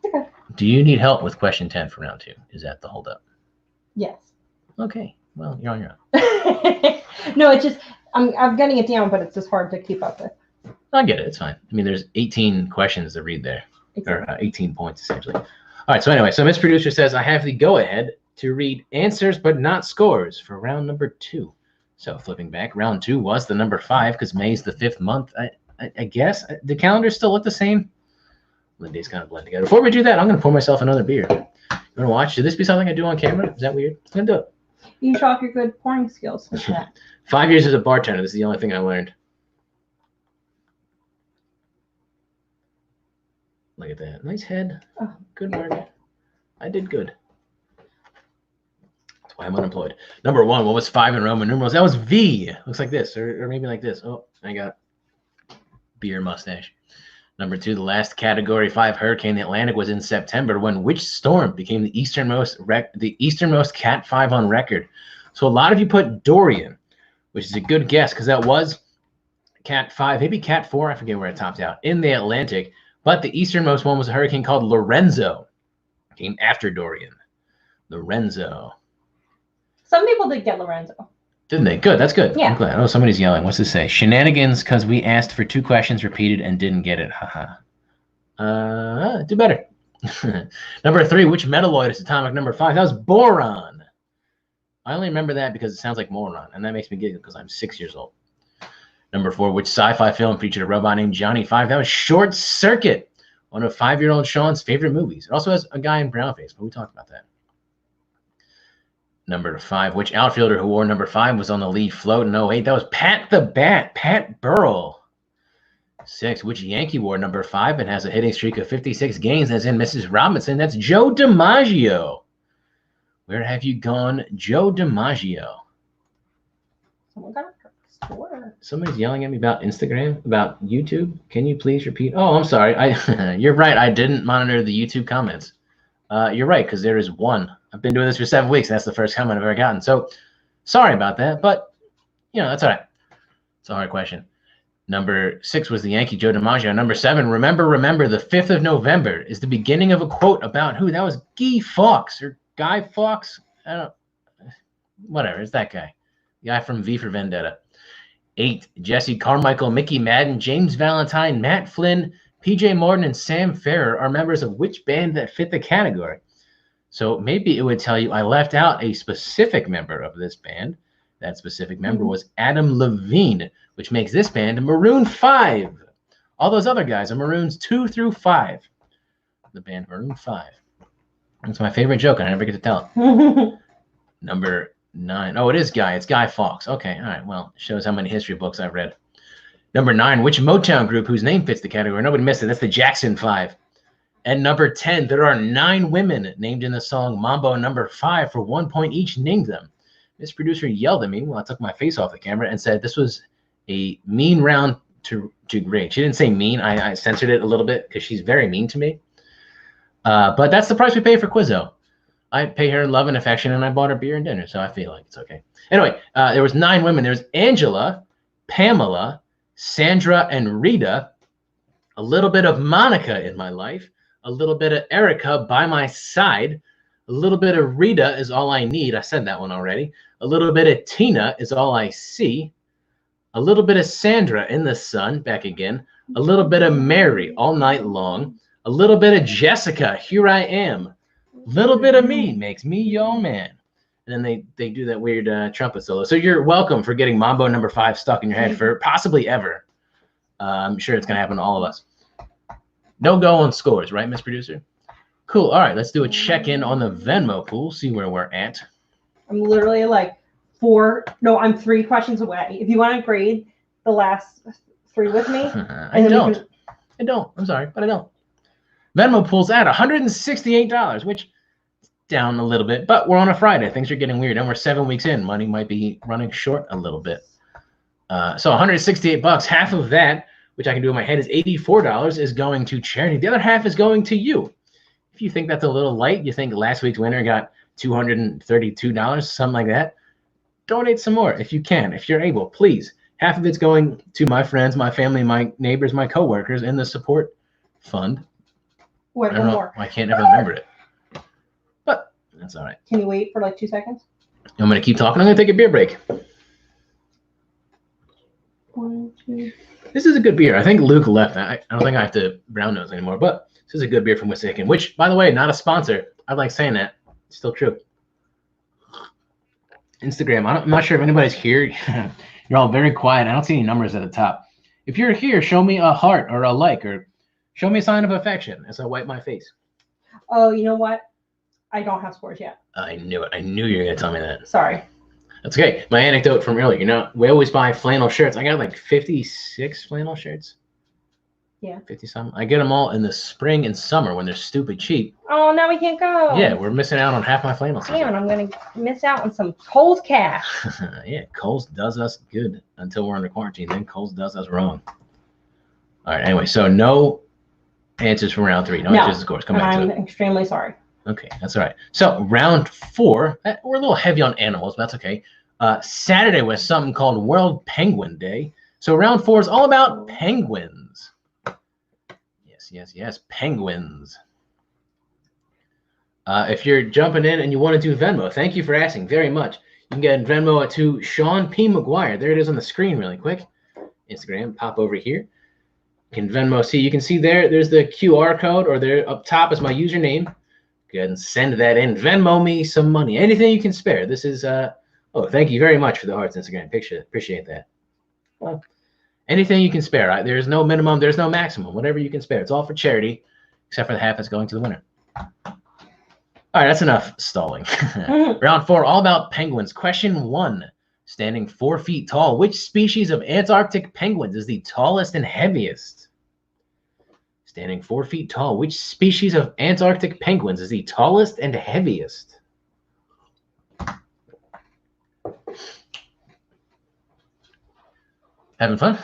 Okay. Do you need help with question 10 for round 2? Is that the holdup? Yes. Okay. Well, you're on your own. No, it's just I'm getting it down, but it's just hard to keep up with. I get it. It's fine. I mean, there's 18 questions to read there, exactly. Or 18 points essentially. All right. So anyway, so Miss Producer says I have the go-ahead to read answers but not scores for round number 2. So flipping back, round 2 was the number 5 because May's the 5th month. I guess the calendars still look the same. The days kind of blend together. Before we do that, I'm going to pour myself another beer. You want to watch? Should this be something I do on camera? Is that weird? I'm going to do it. You show off your good pouring skills. 5 years as a bartender. This is the only thing I learned. Look at that. Nice head. Oh, good work. I did good. That's why I'm unemployed. Number 1, what was 5 in Roman numerals? That was V. Looks like this, or maybe like this. Oh, I got beer mustache. Number 2, the last Category 5 hurricane in the Atlantic was in September when which storm became the easternmost Cat 5 on record? So a lot of you put Dorian, which is a good guess because that was Cat 5, maybe Cat 4, I forget where it topped out, in the Atlantic. But the easternmost one was a hurricane called Lorenzo. Came after Dorian. Lorenzo. Some people did get Lorenzo. Didn't they? Good. That's good. Yeah. I'm glad. Oh, somebody's yelling. What's this say? Shenanigans because we asked for 2 questions repeated and didn't get it. Haha. Do better. Number 3, which metalloid is atomic number 5? That was boron. I only remember that because it sounds like moron, and that makes me giggle because I'm 6 years old. Number 4, which sci-fi film featured a robot named Johnny 5? That was Short Circuit, one of 5-year-old Sean's favorite movies. It also has a guy in brownface, but we talked about that. Number 5, which outfielder who wore number 5 was on the lead float in 08? That was Pat the Bat, Pat Burrell. 6, which Yankee wore number 5 and has a hitting streak of 56 games? That's in Mrs. Robinson. That's Joe DiMaggio. Where have you gone, Joe DiMaggio? Someone got a score. Somebody's yelling at me about Instagram, about YouTube. Can you please repeat? Oh, I'm sorry. You're right. I didn't monitor the YouTube comments. You're right, because there is 1 I've been doing this for 7 weeks. And that's the first comment I've ever gotten. So sorry about that, but that's all right. It's a hard question. Number 6 was the Yankee Joe DiMaggio. Number 7, remember, the 5th of November is the beginning of a quote about who? That was Guy Fawkes or Guy Fawkes. I don't, whatever. It's that guy. The guy from V for Vendetta. 8, Jesse Carmichael, Mickey Madden, James Valentine, Matt Flynn, PJ Morton, and Sam Ferrer are members of which band that fit the category? So maybe it would tell you I left out a specific member of this band. That specific member was Adam Levine, which makes this band Maroon 5. All those other guys are Maroons 2 through 5. The band Maroon 5. That's my favorite joke. I never get to tell it. Number 9. Oh, it is Guy. It's Guy Fawkes. Okay. All right. Well, it shows how many history books I've read. Number 9, which Motown group whose name fits the category? Nobody missed it. That's the Jackson 5. And number 10, there are 9 women named in the song Mambo Number 5 for 1 point each. Named them. This producer yelled at me while I took my face off the camera and said this was a mean round to grade. She didn't say mean. I censored it a little bit because she's very mean to me. But that's the price we pay for Quizzo. I pay her love and affection, and I bought her beer and dinner, so I feel like it's okay. Anyway, there was 9 women. There was Angela, Pamela, Sandra, and Rita. A little bit of Monica in my life. A little bit of Erica by my side. A little bit of Rita is all I need. I said that one already. A little bit of Tina is all I see. A little bit of Sandra in the sun, back again. A little bit of Mary all night long. A little bit of Jessica, here I am. A little bit of me makes me your man. And then they do that weird trumpet solo. So you're welcome for getting Mambo Number 5 stuck in your head for possibly ever. I'm sure it's going to happen to all of us. No go on scores, right, Miss Producer? Cool. All right, let's do a check-in on the Venmo pool, see where we're at. I'm literally like I'm 3 questions away. If you want to grade the last 3 with me. I don't. I'm sorry, but I don't. Venmo pool's at $168, which is down a little bit, but we're on a Friday. Things are getting weird, and we're 7 weeks in. Money might be running short a little bit. So $168, half of that, which I can do in my head, is $84, is going to charity. The other half is going to you. If you think that's a little light, you think last week's winner got $232, something like that, donate some more if you can, if you're able, please. Half of it's going to my friends, my family, my neighbors, my coworkers in the support fund. Wait, I don't know. more. I can't ever remember it, but that's all right. Can you wait for like 2 seconds? I'm going to keep talking. I'm going to take a beer break. 1, 2. This is a good beer. I think Luke left. I don't think I have to brown nose anymore, but this is a good beer from Wissahickon, which, by the way, not a sponsor. I like saying that. It's still true. Instagram. I'm not sure if anybody's here. You're all very quiet. I don't see any numbers at the top. If you're here, show me a heart or a like, or show me a sign of affection as I wipe my face. Oh, you know what? I don't have scores yet. I knew it. I knew you were going to tell me that. Sorry. That's okay. My anecdote from earlier. We always buy flannel shirts. I got like 56 flannel shirts. Yeah. 50-something. I get them all in the spring and summer when they're stupid cheap. Oh, now we can't go. Yeah, we're missing out on half my flannel season. Damn, I'm going to miss out on some Kohl's cash. Yeah, Kohl's does us good until we're under quarantine. Then Kohl's does us wrong. All right, anyway, so no answers from round 3. No answers to scores. Come back to it. I'm extremely sorry. Okay, that's all right. So round 4, we're a little heavy on animals, but that's okay. Saturday was something called World Penguin Day. So round 4 is all about penguins. Yes, penguins. If you're jumping in and you want to do Venmo, thank you for asking very much. You can get Venmo to Sean P. McGuire. There it is on the screen really quick. Instagram, pop over here. You can Venmo, you can see there's the QR code, or there up top is my username. Go ahead and send that in. Venmo me some money. Anything you can spare. This is, thank you very much for the hearts Instagram picture. Appreciate that. Well, anything you can spare. There's no minimum. There's no maximum. Whatever you can spare. It's all for charity, except for the half that's going to the winner. All right, that's enough stalling. Round 4, all about penguins. Question 1, standing 4 feet tall. Which species of Antarctic penguins is the tallest and heaviest? Standing 4 feet tall. Which species of Antarctic penguins is the tallest and heaviest? Having fun?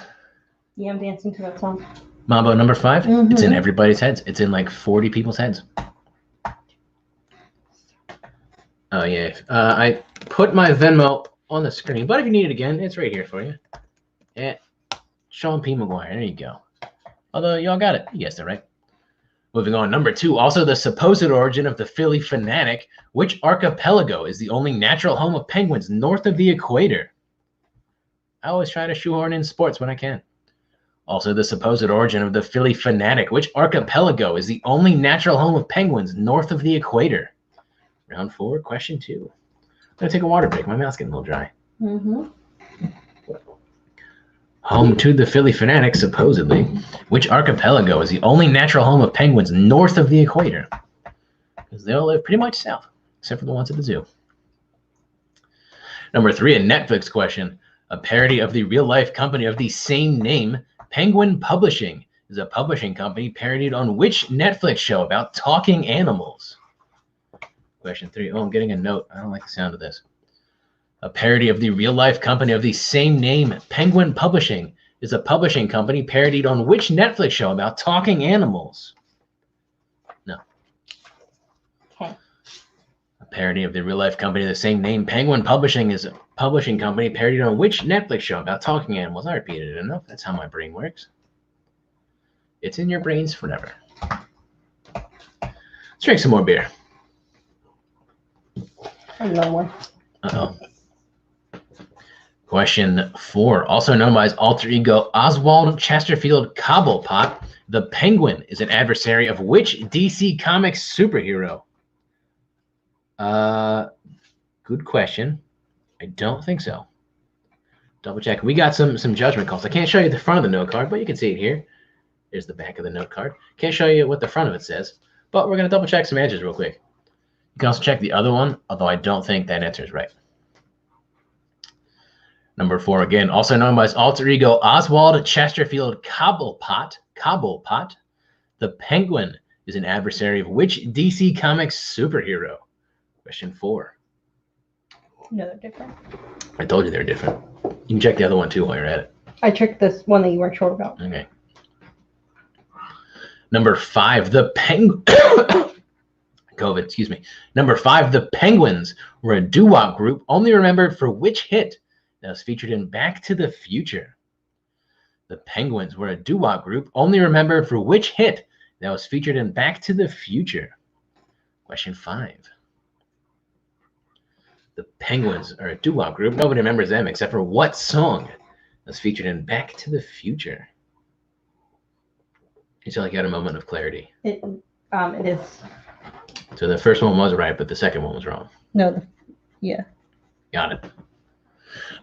Yeah, I'm dancing to that song. Mambo Number 5? It's in everybody's heads. It's in like 40 people's heads. Oh, yeah. I put my Venmo on the screen, but if you need it again, it's right here for you. Yeah. Sean P. McGuire. There you go. Although y'all got it. You guessed it, right? Moving on. Number 2. Also the supposed origin of the Philly Fanatic. Which archipelago is the only natural home of penguins north of the equator? I always try to shoehorn in sports when I can. Also the supposed origin of the Philly Fanatic. Which archipelago is the only natural home of penguins north of the equator? Round 4, question 2. I'm going to take a water break. My mouth's getting a little dry. Mm-hmm. Home to the Philly Fanatic, supposedly. Which archipelago is the only natural home of penguins north of the equator? Because they all live pretty much south, except for the ones at the zoo. Number 3, a Netflix question. A parody of the real-life company of the same name, Penguin Publishing, is a publishing company parodied on which Netflix show about talking animals? Question 3. Oh, I'm getting a note. I don't like the sound of this. A parody of the real-life company of the same name, Penguin Publishing, is a publishing company parodied on which Netflix show about talking animals? No. Okay. A parody of the real-life company of the same name, Penguin Publishing, is a publishing company parodied on which Netflix show about talking animals? I repeated it enough. That's how my brain works. It's in your brains forever. Let's drink some more beer. Another one. Uh-oh. Question 4. Also known by his alter ego Oswald Chesterfield Cobblepot, the Penguin is an adversary of which DC Comics superhero? Good question. I don't think so. Double check. We got some judgment calls. I can't show you the front of the note card, but you can see it here. There's the back of the note card. Can't show you what the front of it says, but we're going to double check some answers real quick. You can also check the other one, although I don't think that answer is right. Number 4, again, also known by his alter ego Oswald Chesterfield Cobblepot, the Penguin is an adversary of which DC Comics superhero? Question 4. No, they're different. I told you they're different. You can check the other one too while you're at it. I checked this one that you weren't sure about. Okay. Number 5, the Penguin. COVID, excuse me. Number 5, the Penguins were a doo-wop group only remembered for which hit that was featured in Back to the Future? The Penguins were a doo-wop group only remembered for which hit that was featured in Back to the Future? Question 5. The Penguins are a doo-wop group. Nobody remembers them except for what song was featured in Back to the Future? You feel like you had a moment of clarity. It is. So the first one was right, but the second one was wrong. No, yeah. Got it.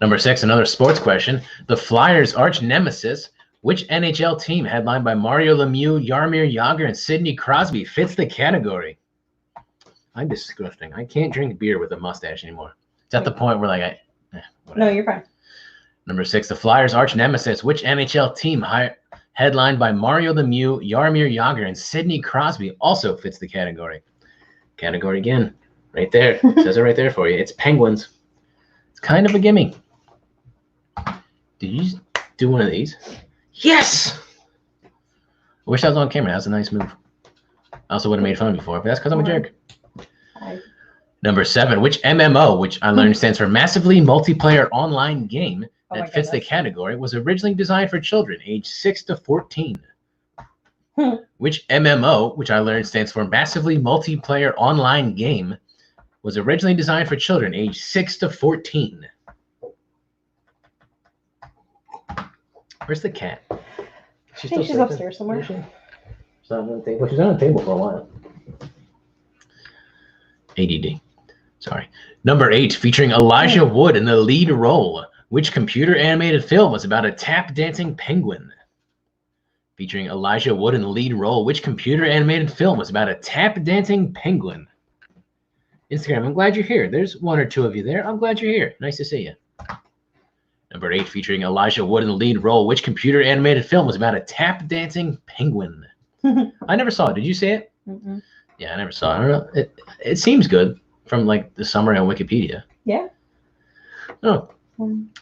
Number 6, another sports question. The Flyers' arch nemesis, which NHL team headlined by Mario Lemieux, Jaromir Jagr, and Sidney Crosby fits the category? I'm disgusting. I can't drink beer with a mustache anymore. It's at the point where like No, you're fine. Number 6, the Flyers' arch nemesis, which NHL team headlined by Mario Lemieux, Jaromir Jagr, and Sidney Crosby also fits the category? Category again, right there. It says it right there for you. It's Penguins. It's kind of a gimme. Did you do one of these? Yes! I wish I was on camera. That's a nice move. I also would have made fun before, but that's because I'm a jerk. Number 7, which MMO, which I learned stands for Massively Multiplayer Online Game, that fits the category, was originally designed for children aged 6 to 14. Which MMO, which I learned stands for Massively Multiplayer Online Game, was originally designed for children aged 6 to 14? Where's the cat? I think she's upstairs somewhere. She's on the table. She's on the table for a while. ADD. Sorry. Number 8, featuring Elijah Wood in the lead role. Which computer animated film was about a tap dancing penguin? Featuring Elijah Wood in the lead role. Which computer animated film was about a tap dancing penguin? Instagram, I'm glad you're here. There's 1 or 2 of you there. I'm glad you're here. Nice to see you. Number 8, featuring Elijah Wood in the lead role. Which computer animated film was about a tap dancing penguin? I never saw it. Did you see it? Mm-mm. Yeah, I never saw it. I don't know. It seems good from like the summary on Wikipedia. Yeah. Oh.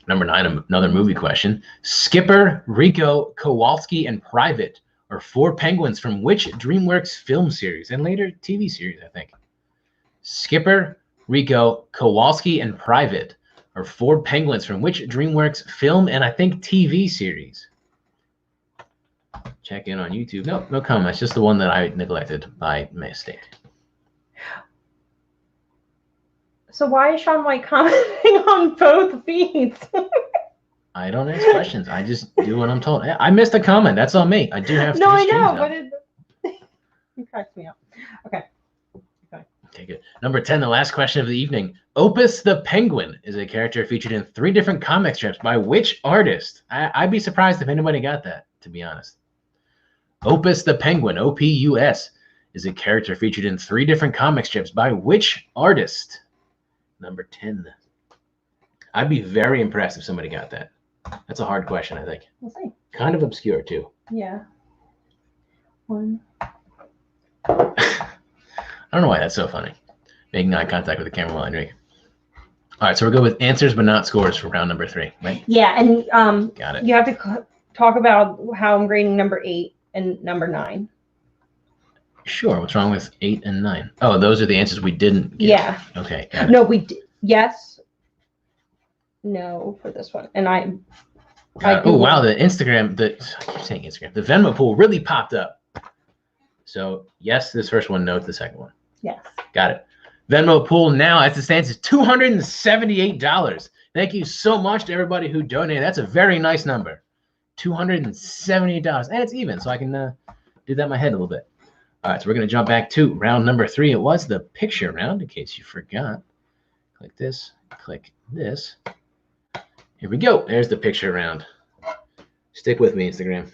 Number 9, another movie question. Skipper, Rico, Kowalski, and Private are 4 penguins from which DreamWorks film series and later TV series, I think? Skipper, Rico, Kowalski, and Private are 4 penguins from which DreamWorks film and I think TV series? Check in on YouTube. No comments. Just the one that I neglected by mistake. So why is Sean White commenting on both feeds? I don't ask questions. I just do what I'm told. I missed a comment. That's on me. I do have to. No, I know, but it cracks me up. Okay. Okay, good. Number 10, the last question of the evening. Opus the Penguin is a character featured in 3 different comic strips by which artist? I'd be surprised if anybody got that, to be honest. Opus the Penguin, O-P-U-S, is a character featured in 3 different comic strips by which artist? Number 10. I'd be very impressed if somebody got that. That's a hard question, I think. We'll see. Kind of obscure, too. Yeah. 1. I don't know why that's so funny. Making eye contact with the camera while I drink. All right, so we're good with answers but not scores for round number 3, right? Yeah, and got it. You have to talk about how I'm grading number 8 and number 9. Sure. What's wrong with 8 and 9? Oh, those are the answers we didn't get. Yeah. Okay. No, we did. Yes. No for this one, and I oh wow, the Instagram, I keep saying Instagram, the Venmo pool really popped up. So yes, this first one, no to the second one. Yes. Got it. Venmo pool now, as it stands, is $278. Thank you so much to everybody who donated. That's a very nice number, $278, and it's even, so I can do that in my head a little bit. All right, so we're going to jump back to round number 3. It was the picture round, in case you forgot. Click this, click this. Here we go. There's the picture round. Stick with me, Instagram.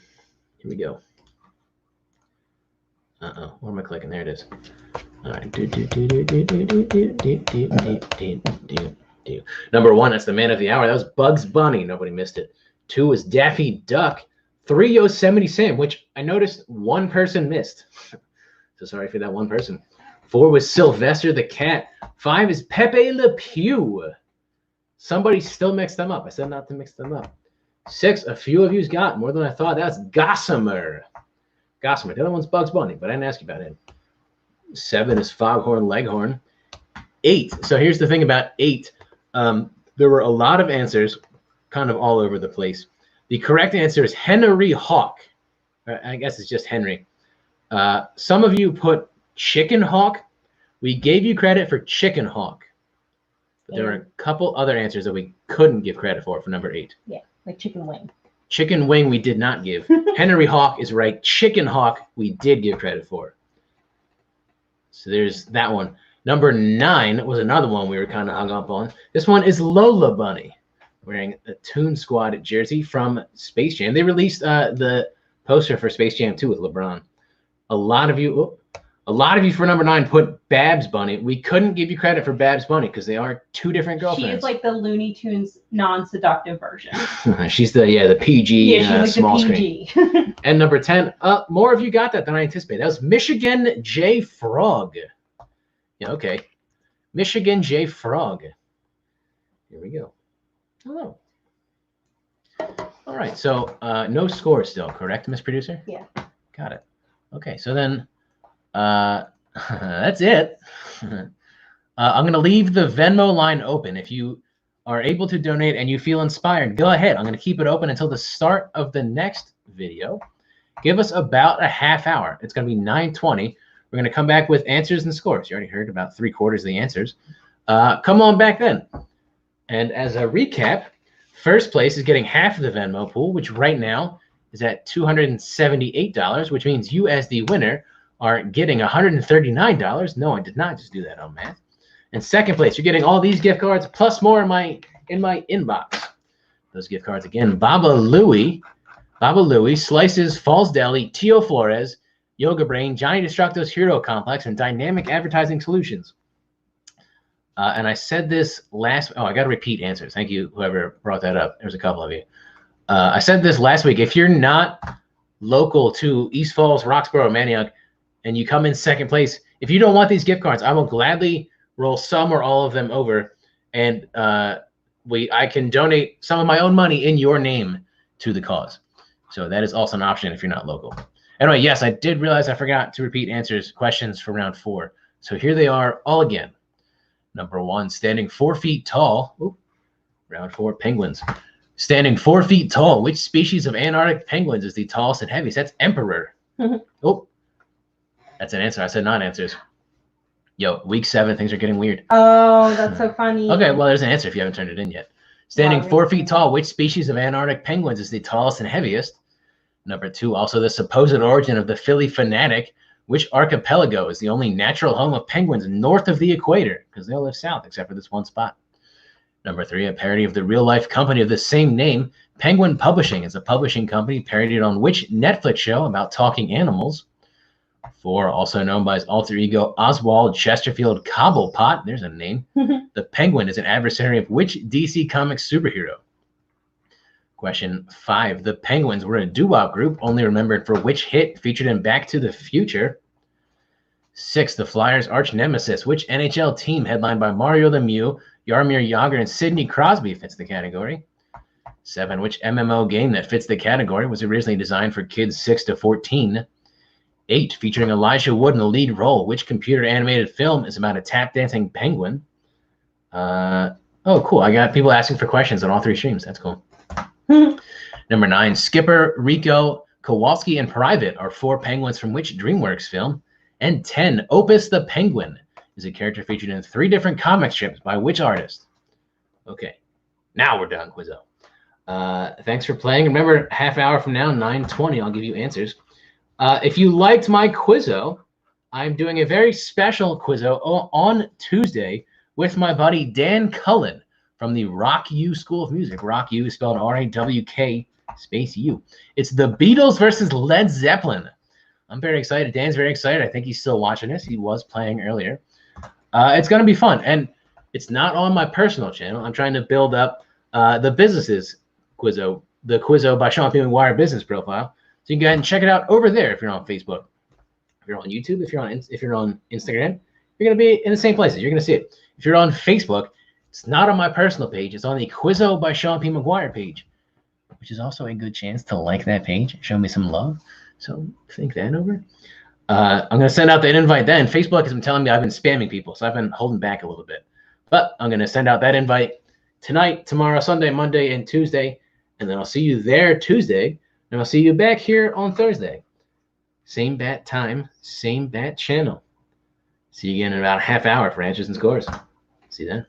Here we go. Where am I clicking? There it is. All right. Number 1, that's the man of the hour. That was Bugs Bunny. Nobody missed it. 2 is Daffy Duck. 3, Yosemite Sam, which I noticed one person missed. So sorry for that one person. 4 was Sylvester the Cat. 5 is Pepe Le Pew. Somebody still mixed them up. I said not to mix them up. 6, a few of you's got more than I thought. That's Gossamer. Gossamer. The other one's Bugs Bunny, but I didn't ask you about him. 7 is Foghorn Leghorn. 8. So here's the thing about 8. There were a lot of answers, kind of all over the place. The correct answer is Henry Hawk. I guess it's just Henry. Some of you put Chicken Hawk. We gave you credit for Chicken Hawk. But there were a couple other answers that we couldn't give credit for number 8. Yeah, like chicken wing. Chicken wing we did not give. Henry Hawk is right. Chicken Hawk we did give credit for. So there's that one. Number 9 was another one we were kind of hung up on. This one is Lola Bunny, wearing a Toon Squad jersey from Space Jam. They released the poster for Space Jam 2 with LeBron. A lot of you for number 9 put Babs Bunny. We couldn't give you credit for Babs Bunny because they are 2 different girlfriends. She is like the Looney Tunes non-seductive version. She's the PG she's small the PG. screen. And number 10, more of you got that than I anticipated. That was Michigan J Frog. Yeah, okay. Michigan J Frog. Here we go. Hello. All right, so no score still, correct, Miss Producer? Yeah. Got it. Okay, so then that's it. I'm going to leave the Venmo line open. If you are able to donate and you feel inspired, go ahead. I'm going to keep it open until the start of the next video. Give us about a half hour. It's going to be 9:20. We're going to come back with answers and scores. You already heard about 3/4 of the answers. Come on back then. And as a recap, first place is getting half of the Venmo pool, which right now is at $278, which means you as the winner are getting $139. No, I did not just do that on math. And second place, you're getting all these gift cards plus more in my inbox. Those gift cards again: Baba Louie, Slices, Falls Deli, Tio Flores, Yoga Brain, Johnny Destructo's Hero Complex, and Dynamic Advertising Solutions. And I said this last. Oh, I got to repeat answers. Thank you, whoever brought that up. There's a couple of you. I said this last week. If you're not local to East Falls, Roxborough, Manioc, and you come in second place, if you don't want these gift cards, I will gladly roll some or all of them over, and I can donate some of my own money in your name to the cause. So that is also an option if you're not local. Anyway, yes, I did realize I forgot to repeat questions for round 4. So here they are all again. Number 1, standing 4 feet tall. Ooh, round 4, penguins. Standing 4 feet tall, which species of Antarctic penguins is the tallest and heaviest? That's emperor. Oh, that's an answer. I said non-answers. Yo, week 7, things are getting weird. Oh, that's so funny. Okay, well, there's an answer if you haven't turned it in yet. Standing 4 feet tall, which species of Antarctic penguins is the tallest and heaviest? Number 2, also the supposed origin of the Philly fanatic. Which archipelago is the only natural home of penguins north of the equator? Because they all live south, except for this one spot. Number 3, a parody of the real-life company of the same name. Penguin Publishing is a publishing company parodied on which Netflix show about talking animals? 4, also known by his alter ego Oswald Chesterfield Cobblepot. There's a name. The Penguin is an adversary of which DC Comics superhero? Question 5. The Penguins were a doo-wop group only remembered for which hit featured in Back to the Future? 6. The Flyers' arch nemesis. Which NHL team headlined by Mario Lemieux, Jaromir Jagr, and Sidney Crosby fits the category? 7. Which MMO game that fits the category was originally designed for kids 6 to 14? 8. Featuring Elijah Wood in the lead role. Which computer animated film is about a tap-dancing penguin? Oh, cool. I got people asking for questions on all 3 streams. That's cool. Number 9, Skipper, Rico, Kowalski, and Private are 4 penguins from which DreamWorks film? And 10, Opus the Penguin is a character featured in 3 different comic strips by which artist? Okay, now we're done, Quizzo. Thanks for playing. Remember, half hour from now, 9:20, I'll give you answers. If you liked my Quizzo, I'm doing a very special Quizzo on Tuesday with my buddy Dan Cullen from the Rock U School of Music. Rock U is spelled R-A-W-K space U. It's the Beatles versus Led Zeppelin. I'm very excited. Dan's very excited. I think he's still watching this. He was playing earlier. It's going to be fun. And it's not on my personal channel. I'm trying to build up the businesses Quizzo, the Quizzo by Sean P. McGuire business profile. So you can go ahead and check it out over there if you're on Facebook. If you're on YouTube, if you're on Instagram, you're going to be in the same places. You're going to see it. If you're on Facebook, it's not on my personal page. It's on the Quizzo by Sean P. McGuire page, which is also a good chance to like that page, show me some love. So think that over. I'm going to send out that invite then. Facebook has been telling me I've been spamming people, so I've been holding back a little bit. But I'm going to send out that invite tonight, tomorrow, Sunday, Monday, and Tuesday. And then I'll see you there Tuesday. And I'll see you back here on Thursday. Same bat time, same bat channel. See you again in about a half hour for answers and scores. See you then.